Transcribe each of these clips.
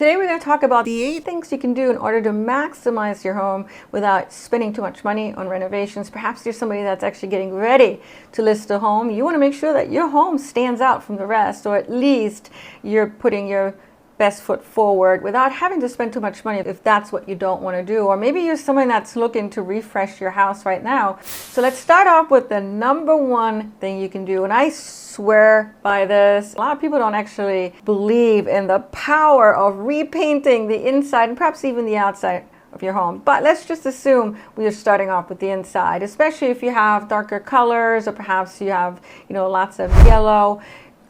Today we're going to talk about the 8 things you can do in order to maximize your home without spending too much money on renovations. Perhaps you're somebody that's actually getting ready to list a home. You want to make sure that your home stands out from the rest, or at least you're putting your best foot forward without having to spend too much money if that's what you don't want to do. Or maybe you're someone that's looking to refresh your house right now. So let's start off with the number one thing you can do. And I swear by this. A lot of people don't actually believe in the power of repainting the inside and perhaps even the outside of your home. But let's just assume we are starting off with the inside, especially if you have darker colors or perhaps you have, lots of yellow.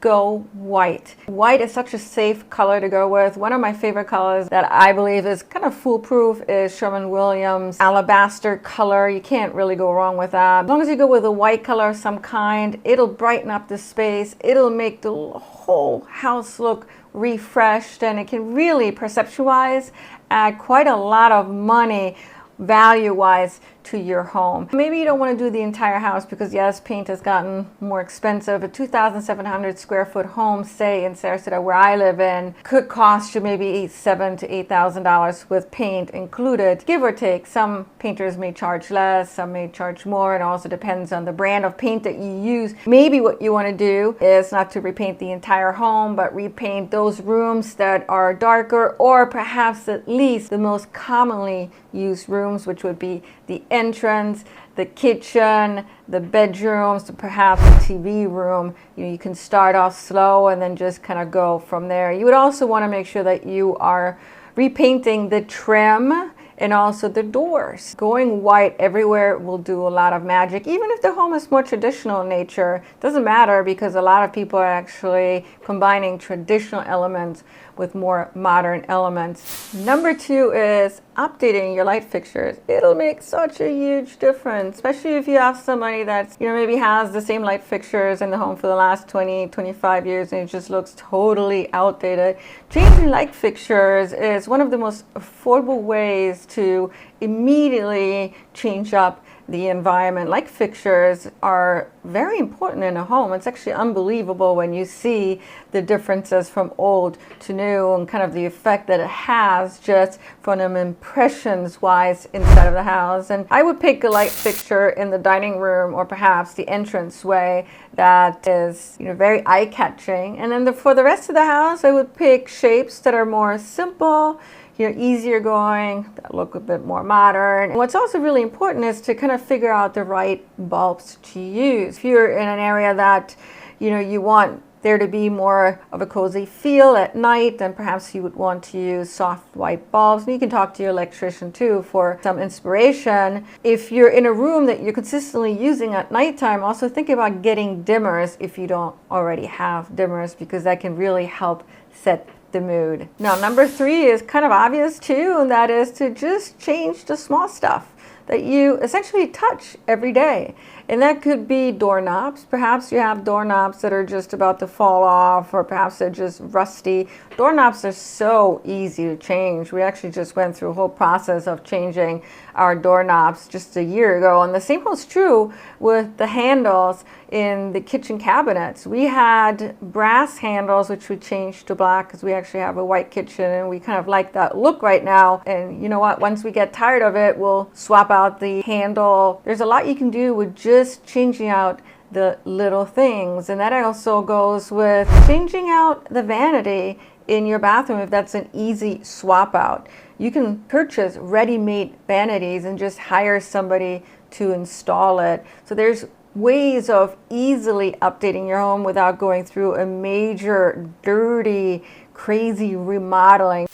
Go white. White is such a safe color to go with. One of my favorite colors that I believe is kind of foolproof is Sherwin-Williams alabaster color. You can't really go wrong with that. As long as you go with a white color of some kind, it'll brighten up the space. It'll make the whole house look refreshed, and it can really, perception-wise, add quite a lot of money value-wise to your home. Maybe you don't want to do the entire house because yes, paint has gotten more expensive. A 2,700 square foot home, say in Sarasota where I live in, could cost you maybe $7,000 to $8,000 with paint included, give or take. Some painters may charge less, some may charge more. It also depends on the brand of paint that you use. Maybe what you want to do is not to repaint the entire home, but repaint those rooms that are darker, or perhaps at least the most commonly used rooms, which would be the entrance, the kitchen, the bedrooms, perhaps the TV room. You can start off slow and then just kind of go from there. You would also want to make sure that you are repainting the trim and also the doors. Going white everywhere will do a lot of magic. Even if the home is more traditional in nature, it doesn't matter because a lot of people are actually combining traditional elements with more modern elements. Number 2 is updating your light fixtures. It'll make such a huge difference, especially if you have somebody that's, maybe has the same light fixtures in the home for the last 20, 25 years and it just looks totally outdated. Changing light fixtures is one of the most affordable ways to immediately change up the environment. Light fixtures are very important in a home. It's actually unbelievable when you see the differences from old to new and kind of the effect that it has just from an impressions wise inside of the house. And I would pick a light fixture in the dining room or perhaps the entrance way that is very eye-catching. And then for the rest of the house, I would pick shapes that are more simple, easier going, that look a bit more modern. And what's also really important is to kind of figure out the right bulbs to use. If you're in an area that, you want there to be more of a cozy feel at night, then perhaps you would want to use soft white bulbs. And you can talk to your electrician too for some inspiration. If you're in a room that you're consistently using at nighttime, also think about getting dimmers if you don't already have dimmers, because that can really help set the mood. Now, number 3 is kind of obvious too, and that is to just change the small stuff that you essentially touch every day. And that could be doorknobs. Perhaps you have doorknobs that are just about to fall off, or perhaps they're just rusty. Doorknobs are so easy to change. We actually just went through a whole process of changing our doorknobs just a year ago. And the same holds true with the handles in the kitchen cabinets. We had brass handles, which we changed to black because we actually have a white kitchen and we kind of like that look right now. And you know what? Once we get tired of it, we'll swap out the handle. There's a lot you can do with just changing out the little things. And that also goes with changing out the vanity in your bathroom if that's an easy swap out. You can purchase ready-made vanities and just hire somebody to install it. So there's ways of easily updating your home without going through a major, dirty, crazy remodeling.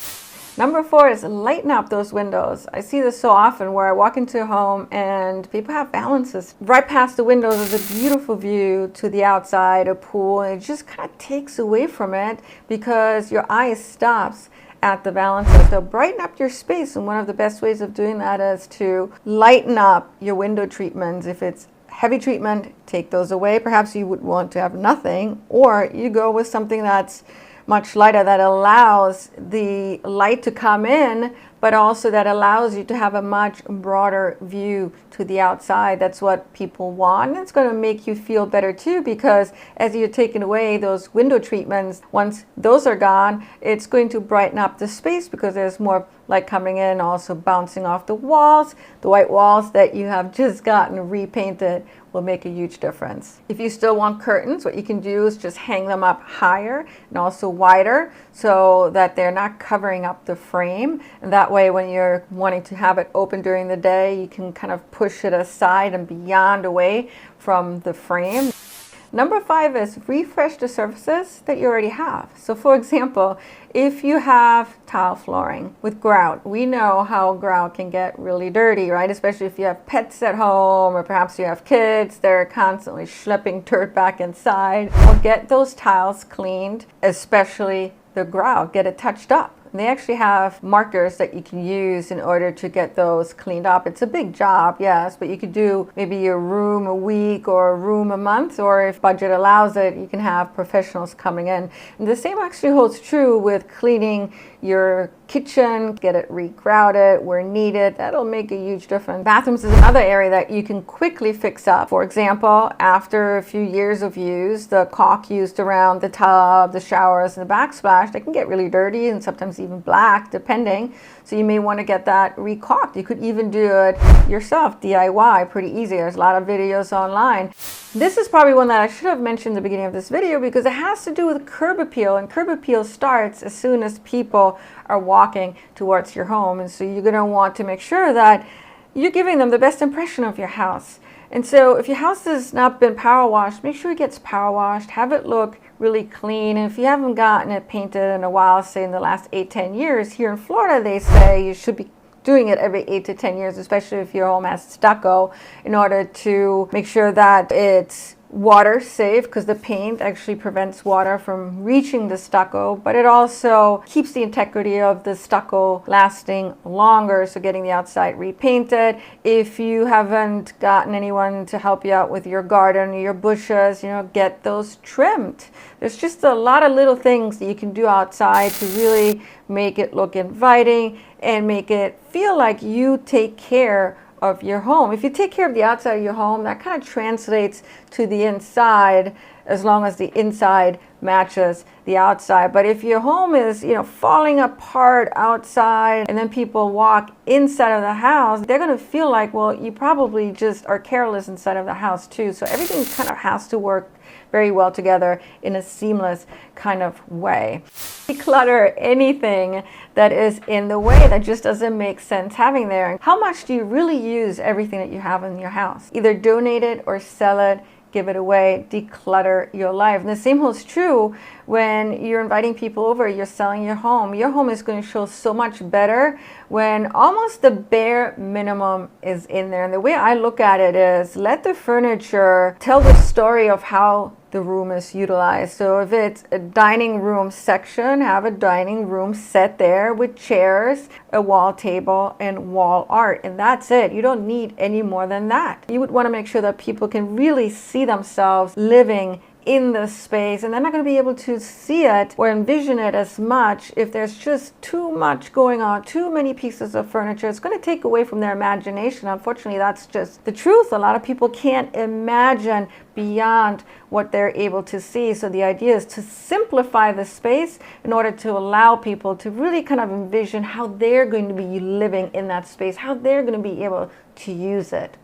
Number 4 is lighten up those windows. I see this so often where I walk into a home and people have balances. Right past the windows is a beautiful view to the outside, a pool, and it just kind of takes away from it because your eye stops at the balances. So brighten up your space, and one of the best ways of doing that is to lighten up your window treatments. If it's heavy treatment, take those away. Perhaps you would want to have nothing, or you go with something that's much lighter, that allows the light to come in, but also that allows you to have a much broader view to the outside. That's what people want. It's going to make you feel better too, because as you're taking away those window treatments, once those are gone, it's going to brighten up the space because there's more light coming in, also bouncing off the walls. The white walls that you have just gotten repainted will make a huge difference. If you still want curtains, what you can do is just hang them up higher and also wider so that they're not covering up the frame. And that way, when you're wanting to have it open during the day, you can kind of push it aside and beyond away from the frame. Number 5 is refresh the surfaces that you already have. So for example, if you have tile flooring with grout, we know how grout can get really dirty, right? Especially if you have pets at home, or perhaps you have kids that are constantly schlepping dirt back inside. Well, get those tiles cleaned, especially the grout, get it touched up. They actually have markers that you can use in order to get those cleaned up. It's a big job, yes, but you could do maybe a room a week or a room a month, or if budget allows it, you can have professionals coming in. And the same actually holds true with cleaning your kitchen, get it regrouted where needed. That'll make a huge difference. Bathrooms is another area that you can quickly fix up. For example, after a few years of use, the caulk used around the tub, the showers, and the backsplash, they can get really dirty and sometimes even black, depending. So you may want to get that re-caulked. You could even do it yourself, DIY, pretty easy. There's a lot of videos online. This is probably one that I should have mentioned at the beginning of this video because it has to do with curb appeal, and curb appeal starts as soon as people are walking towards your home. And so you're going to want to make sure that you're giving them the best impression of your house. And so if your house has not been power washed, make sure it gets power washed, have it look really clean. And if you haven't gotten it painted in a while, say in the last 8-10 years, here in Florida they say you should be doing it every 8 to 10 years, especially if your home has stucco, in order to make sure that it's water safe, because the paint actually prevents water from reaching the stucco, but it also keeps the integrity of the stucco lasting longer, so getting the outside repainted. If you haven't gotten anyone to help you out with your garden or your bushes, get those trimmed. There's just a lot of little things that you can do outside to really make it look inviting and make it feel like you take care of your home. If you take care of the outside of your home, that kind of translates to the inside, as long as the inside matches the outside. But if your home is, falling apart outside, and then people walk inside of the house, they're going to feel like, well, you probably just are careless inside of the house too. So everything kind of has to work very well together in a seamless kind of way. Declutter anything that is in the way that just doesn't make sense having there. How much do you really use everything that you have in your house? Either donate it or sell it, give it away, declutter your life. And the same holds true when you're inviting people over, you're selling your home. Your home is going to show so much better when almost the bare minimum is in there. And the way I look at it is, let the furniture tell the story of how the room is utilized. So if it's a dining room section, have a dining room set there with chairs, a wall table, and wall art, and that's it. You don't need any more than that. You would want to make sure that people can really see themselves living in the space, and they're not going to be able to see it or envision it as much if there's just too much going on, too many pieces of furniture. It's going to take away from their imagination. Unfortunately, that's just the truth. A lot of people can't imagine beyond what they're able to see. So the idea is to simplify the space in order to allow people to really kind of envision how they're going to be living in that space, how they're going to be able to use it.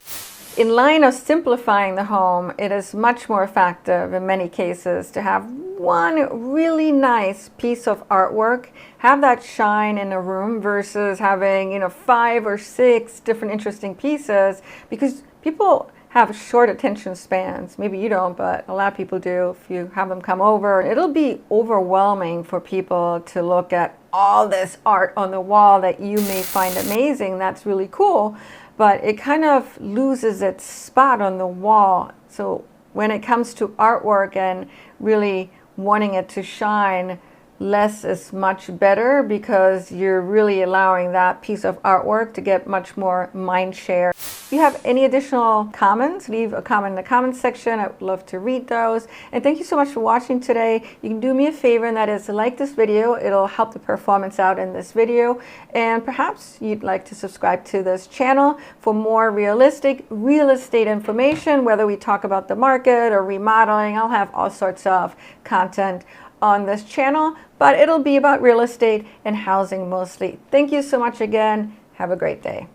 In line of simplifying the home, it is much more effective in many cases to have one really nice piece of artwork, have that shine in a room versus having, 5 or 6 different interesting pieces, because people have short attention spans. Maybe you don't, but a lot of people do. If you have them come over, it'll be overwhelming for people to look at all this art on the wall that you may find amazing. That's really cool, but it kind of loses its spot on the wall. So when it comes to artwork and really wanting it to shine, less is much better, because you're really allowing that piece of artwork to get much more mind share. If you have any additional comments, leave a comment in the comments section. I would love to read those. And thank you so much for watching today. You can do me a favor, and that is to like this video. It'll help the performance out in this video. And perhaps you'd like to subscribe to this channel for more realistic real estate information, whether we talk about the market or remodeling. I'll have all sorts of content on this channel, but it'll be about real estate and housing mostly. Thank you so much again. Have a great day.